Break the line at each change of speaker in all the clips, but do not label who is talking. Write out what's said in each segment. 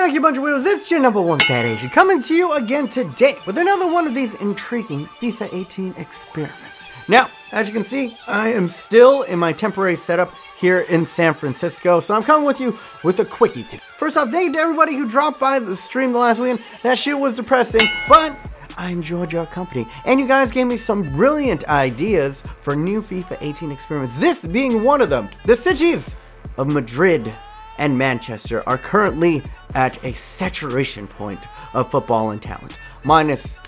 back, you bunch of weirdos. It's your number one bad Asian coming to you again today with another one of these intriguing FIFA 18 experiments. Now, as you can see, I am still in my temporary setup here in San Francisco, so I'm coming with you with a quickie today. First off, thank you to everybody who dropped by the stream the last weekend. That shit was depressing, but I enjoyed your company, and you guys gave me some brilliant ideas for new FIFA 18 experiments, this being one of them. The cities of Madrid and Manchester are currently at a saturation point of football and talent. Minus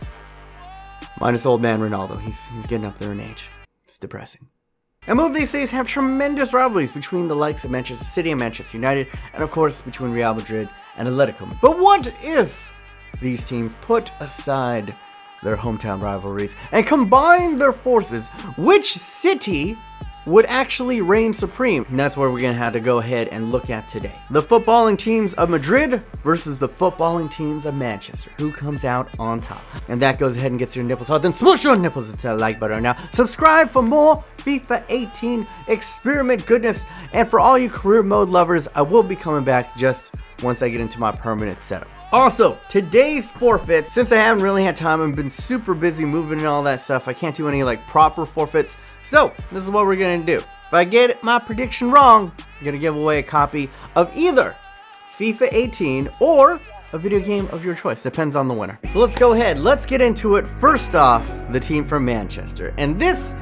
old man Ronaldo. He's getting up there in age. It's depressing. And both of these cities have tremendous rivalries between the likes of Manchester City and Manchester United, and of course between Real Madrid and Atletico. But what if these teams put aside their hometown rivalries and combine their forces? Which city would actually reign supreme? And that's where we're going to have to go ahead and look at today. The footballing teams of Madrid versus the footballing teams of Manchester. Who comes out on top? And that goes ahead and gets your nipples hard. Then smush your nipples into the like button now. Subscribe for more FIFA 18 experiment goodness. And for all you career mode lovers, I will be coming back just once I get into my permanent setup. Also, today's forfeits, since I haven't really had time, I've been super busy moving and all that stuff, I can't do any like proper forfeits. So, this is what we're gonna do. If I get my prediction wrong, I'm gonna give away a copy of either FIFA 18 or a video game of your choice. Depends on the winner. So let's go ahead. Let's get into it. First off, the team from Manchester. And this,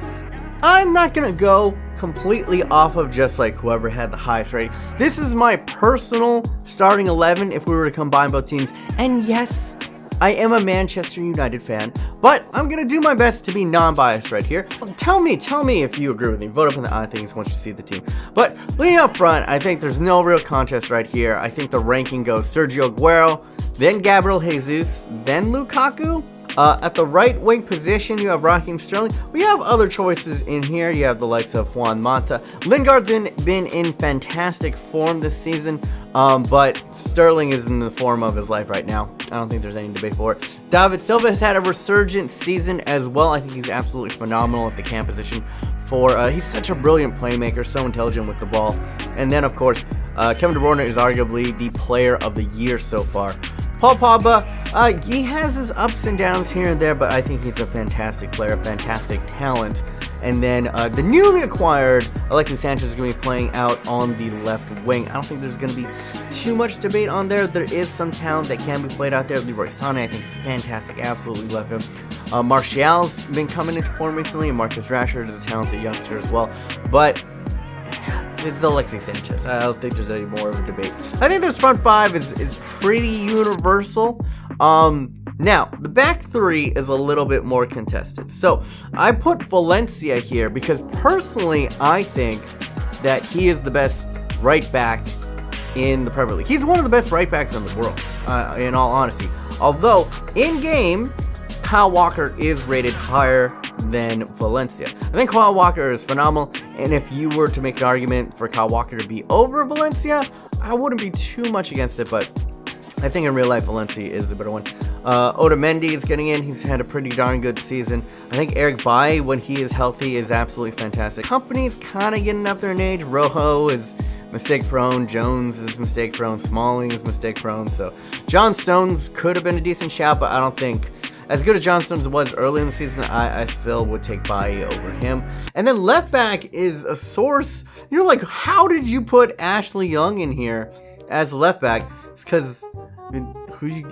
I'm not gonna go completely off of just like whoever had the highest rating. This is my personal starting 11 if we were to combine both teams. And yes, I am a Manchester United fan, but I'm gonna do my best to be non-biased right here. Tell me if you agree with me. Vote up in the things once you see the team. But leading up front, I think there's no real contest right here. I think the ranking goes Sergio Aguero, then Gabriel Jesus, then Lukaku. At the right wing position, you have Raheem Sterling. We have other choices in here. You have the likes of Juan Mata. Lingard's been in fantastic form this season, but Sterling is in the form of his life right now. I don't think there's any debate for it. David Silva has had a resurgent season as well. I think he's absolutely phenomenal at the cam position. He's such a brilliant playmaker, so intelligent with the ball. And then, of course, Kevin De Bruyne is arguably the player of the year so far. Paul Pogba, he has his ups and downs here and there, but I think he's a fantastic player, fantastic talent. And then the newly acquired Alexis Sanchez is going to be playing out on the left wing. I don't think there's going to be too much debate on there. There is some talent that can be played out there. Leroy Sané, I think, is fantastic. Absolutely love him. Martial's been coming into form recently, and Marcus Rashford is a talented youngster as well. But it's Alexis Sanchez. I don't think there's any more of a debate. I think this front five is pretty universal. Now, the back three is a little bit more contested. So, I put Valencia here because personally, I think that he is the best right back in the Premier League. He's one of the best right backs in the world, in all honesty. Although, in-game, Kyle Walker is rated higher than Valencia. I think Kyle Walker is phenomenal, and if you were to make an argument for Kyle Walker to be over Valencia, I wouldn't be too much against it, but I think in real life, Valencia is the better one. Otamendi is getting in. He's had a pretty darn good season. I think Eric Bailly, when he is healthy, is absolutely fantastic. Company's kind of getting up there in age. Rojo is mistake-prone. Jones is mistake-prone. Smalling is mistake-prone. So John Stones could have been a decent shout, but I don't think as good as John Stones was early in the season, I still would take Bailly over him. And then left back is a source. You're like, how did you put Ashley Young in here as left back? It's because, I mean, who you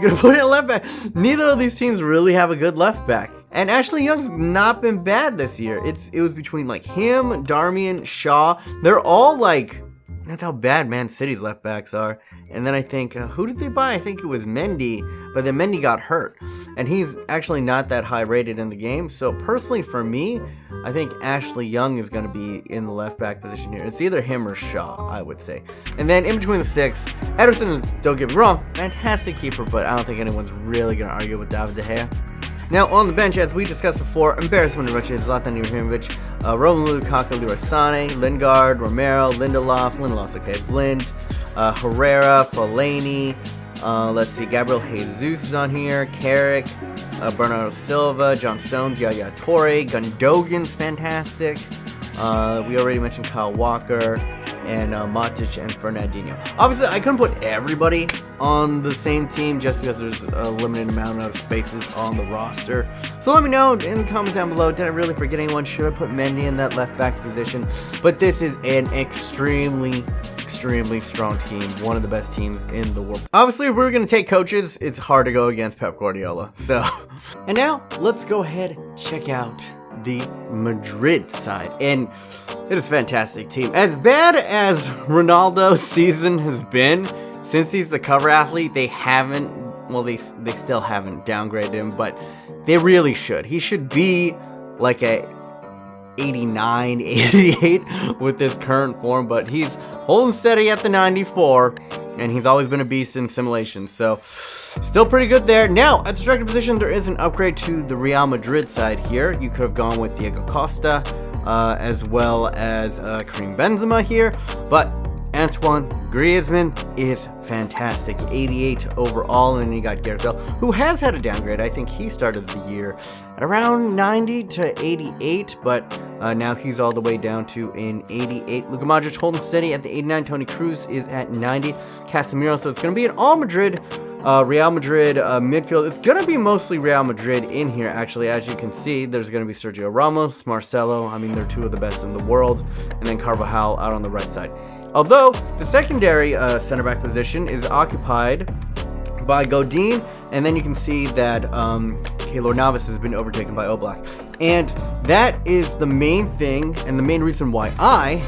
gonna put at left back? Neither of these teams really have a good left back. And Ashley Young's not been bad this year. It was between like him, Darmian, Shaw. They're all like, that's how bad Man City's left backs are. And then I think, who did they buy? I think it was Mendy, but then Mendy got hurt. And he's actually not that high rated in the game. So personally for me, I think Ashley Young is going to be in the left back position here. It's either him or Shaw, I would say. And then in between the sticks, Ederson, don't get me wrong, fantastic keeper, but I don't think anyone's really going to argue with David De Gea. Now, on the bench, as we discussed before, embarrassment of riches, Zlatan Ibrahimovic, Romelu Lukaku, Leroy Sané, Lingard, Romero, Lindelof's okay, Blind, Herrera, Fellaini, let's see, Gabriel Jesus is on here, Carrick, Bernardo Silva, John Stones, Yaya Toure, Gundogan's fantastic. We already mentioned Kyle Walker. and Matic and Fernandinho. Obviously, I couldn't put everybody on the same team just because there's a limited amount of spaces on the roster. So let me know in the comments down below, did I really forget anyone? Should I put Mendy in that left back position? But this is an extremely strong team, one of the best teams in the world. Obviously, if we're going to take coaches, it's hard to go against Pep Guardiola. So, and now let's go ahead and check out the Madrid side, and it is a fantastic team. As bad as Ronaldo's season has been, since he's the cover athlete, they haven't, well, they still haven't downgraded him, but they really should. He should be like a 89, 88 with his current form, but he's holding steady at the 94, and he's always been a beast in simulations, so still pretty good there. Now, at the striker position, there is an upgrade to the Real Madrid side here. You could have gone with Diego Costa, as well as Karim Benzema here, but Antoine Griezmann is fantastic, 88 overall, and then you got Gareth Bale, who has had a downgrade. I think he started the year at around 90 to 88, but now he's all the way down to an 88. Luka Modric holding steady at the 89. Toni Kroos is at 90. Casemiro, so it's going to be an all Madrid, Real Madrid midfield. It's going to be mostly Real Madrid in here, actually. As you can see, there's going to be Sergio Ramos, Marcelo. I mean, they're two of the best in the world. And then Carvajal out on the right side. Although, the secondary center back position is occupied by Godin, and then you can see that Keylor Navas has been overtaken by Oblak. And that is the main thing, and the main reason why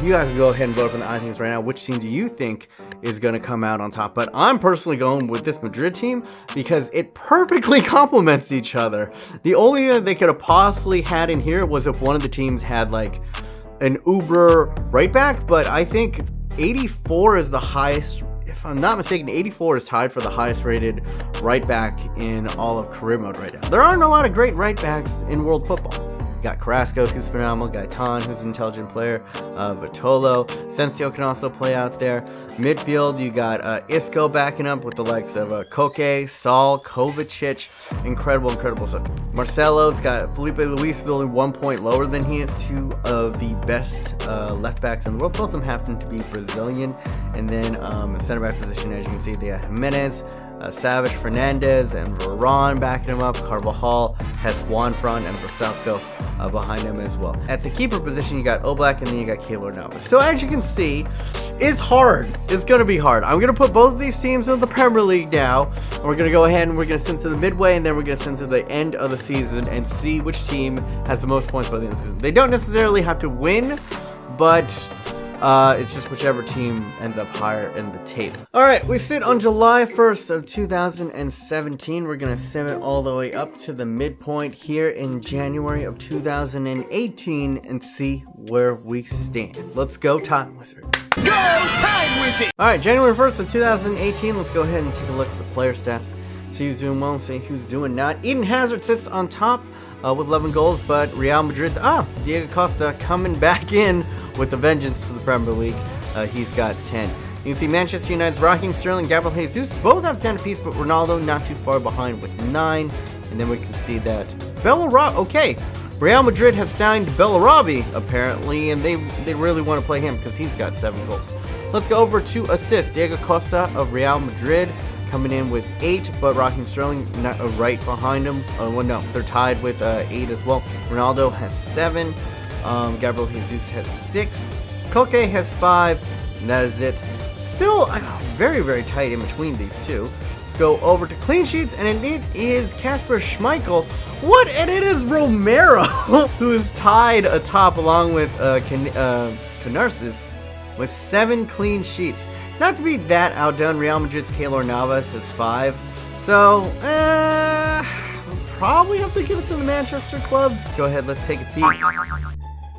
you guys can go ahead and vote up on the I teams right now. Which team do you think is going to come out on top? But I'm personally going with this Madrid team because it perfectly complements each other. The only thing they could have possibly had in here was if one of the teams had like an uber right back, but I think 84 is the highest. If I'm not mistaken, 84 is tied for the highest rated right back in all of career mode right now. There aren't a lot of great right backs in world football. You got Carrasco, who's phenomenal, Gaetan, who's an intelligent player, Vitolo, Sensio can also play out there. Midfield, you got Isco backing up with the likes of Koke, Saul, Kovacic, incredible stuff. Marcelo's got Felipe Luis, who's only 1 point lower than he is, two of the best left backs in the world. Both of them happen to be Brazilian. And then the center back position, as you can see, they have Jimenez, Savage, Fernandez, and Varane backing him up. Carvajal has Juan front and Brasalco behind him as well. At the keeper position, you got Oblak, and then you got Keylor Navas. So as you can see, it's hard. It's going to be hard. I'm going to put both of these teams in the Premier League now, and we're going to go ahead and we're going to send to the midway, and then we're going to send to the end of the season and see which team has the most points by the end of the season. They don't necessarily have to win, but it's just whichever team ends up higher in the table. Alright, we sit on July 1st of 2017. We're going to sim it all the way up to the midpoint here in January of 2018 and see where we stand. Let's go, Time Wizard. Go, Time Wizard! Alright, January 1st of 2018. Let's go ahead and take a look at the player stats. See who's doing well, see who's doing not. Eden Hazard sits on top with 11 goals, but Real Madrid's, Diego Costa coming back in with the vengeance to the Premier League. He's got 10. You can see Manchester United's Raheem Sterling, Gabriel Jesus, both have 10 apiece, but Ronaldo not too far behind with 9. And then we can see that Bellarabi, okay, Real Madrid have signed Bellarabi apparently, and they really want to play him because he's got 7 goals. Let's go over to assists. Diego Costa of Real Madrid coming in with 8, but Raheem Sterling not right behind him. Well, no, they're tied with 8 as well. Ronaldo has 7. Gabriel Jesus has 6. Koke has 5. And that is it. Still very tight in between these two. Let's go over to clean sheets, and it is Kasper Schmeichel. What? And it is Romero who is tied atop along with Canarsis with 7 clean sheets. Not to be that outdone, Real Madrid's Keylor Navas has 5. So, we'll probably have to give it to the Manchester clubs. Go ahead, let's take a peek.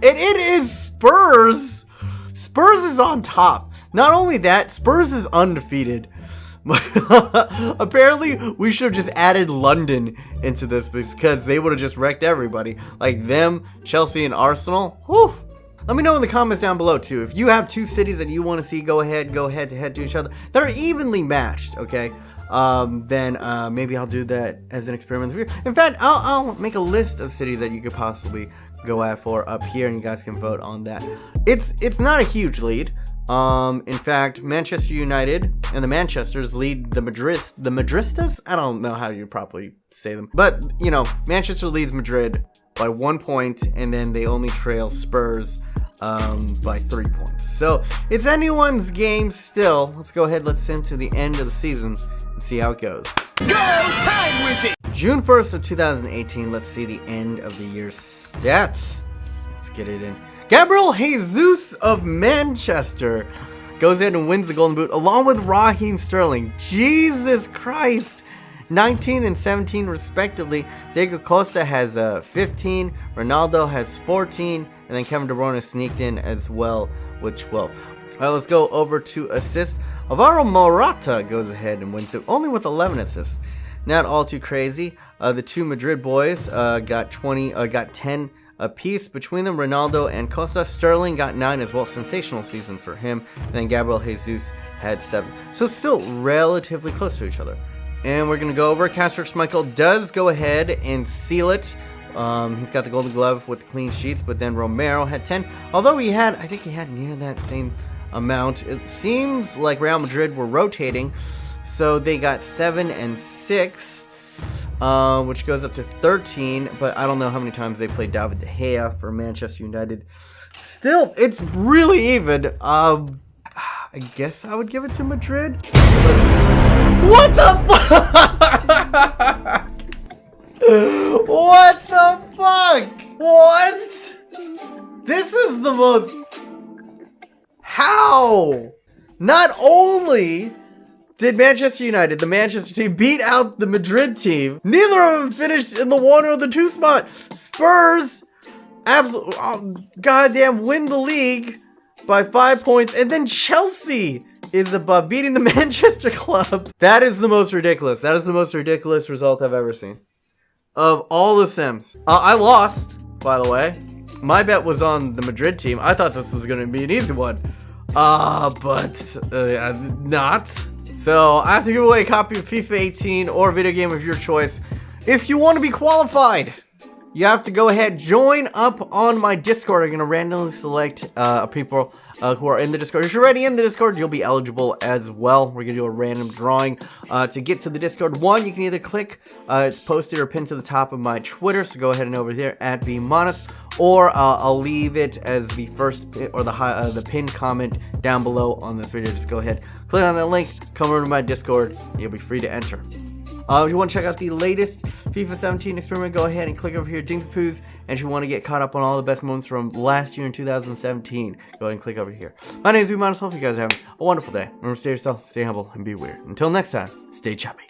It is Spurs. Spurs is on top. Not only that, Spurs is undefeated. Apparently, we should have just added London into this because they would have just wrecked everybody. Like them, Chelsea, and Arsenal. Whew. Let me know in the comments down below too. If you have 2 cities that you want to see go head to head to each other that are evenly matched, okay? Then maybe I'll do that as an experiment. In fact, I'll make a list of cities that you could possibly go at for up here, and you guys can vote on that. It's not a huge lead, In fact, Manchester United and the Manchesters lead the Madristas? I don't know how you properly say them. But, you know, Manchester leads Madrid by 1 point, and then they only trail Spurs by 3 points. So it's anyone's game still. Let's go ahead, let's send to the end of the season and see how it goes.
Go time wizard!
June 1st of 2018, let's see the end of the year's stats. Let's get it in. Gabriel Jesus of Manchester goes in and wins the Golden Boot along with Raheem Sterling. Jesus Christ! 19 and 17 respectively. Diego Costa has 15, Ronaldo has 14, and then Kevin De Bruyne sneaked in as well with 12. Alright, let's go over to assists. Alvaro Morata goes ahead and wins it only with 11 assists. Not all too crazy. The two Madrid boys got 10 apiece between them. Ronaldo and Costa. Sterling got 9 as well. Sensational season for him. And then Gabriel Jesus had 7. So still relatively close to each other. And we're going to go over. Casper Schmeichel does go ahead and seal it. He's got the Golden Glove with the clean sheets, but then Romero had 10. Although I think he had near that same amount. It seems like Real Madrid were rotating, so they got 7 and 6, which goes up to 13. But I don't know how many times they played David De Gea for Manchester United. Still, it's really even. I guess I would give it to Madrid. What the fuck? What the fuck? What? This is the most... How? Not only did Manchester United, the Manchester team, beat out the Madrid team, neither of them finished in the 1 or the 2 spot. Spurs, goddamn, win the league by 5 points, and then Chelsea is above, beating the Manchester club. That is the most ridiculous. That is the most ridiculous result I've ever seen. Of all the Sims. I lost, by the way. My bet was on the Madrid team. I thought this was going to be an easy one. But not. So I have to give away a copy of FIFA 18 or a video game of your choice. If you want to be qualified, you have to go ahead, join up on my Discord. I'm going to randomly select people who are in the Discord. If you're already in the Discord, you'll be eligible as well. We're going to do a random drawing. To get to the Discord, you can either click, it's posted or pinned to the top of my Twitter, so go ahead and over there at BMOnus, or I'll leave it as the first or the pinned comment down below on this video. Just go ahead, click on that link, come over to my Discord, you'll be free to enter. If you want to check out the latest FIFA 17 experiment, go ahead and click over here, Jinx Poos. And if you want to get caught up on all the best moments from last year in 2017, go ahead and click over here. My name is BMOnus. Hope you guys are having a wonderful day. Remember, stay yourself, stay humble, and be weird. Until next time, stay choppy.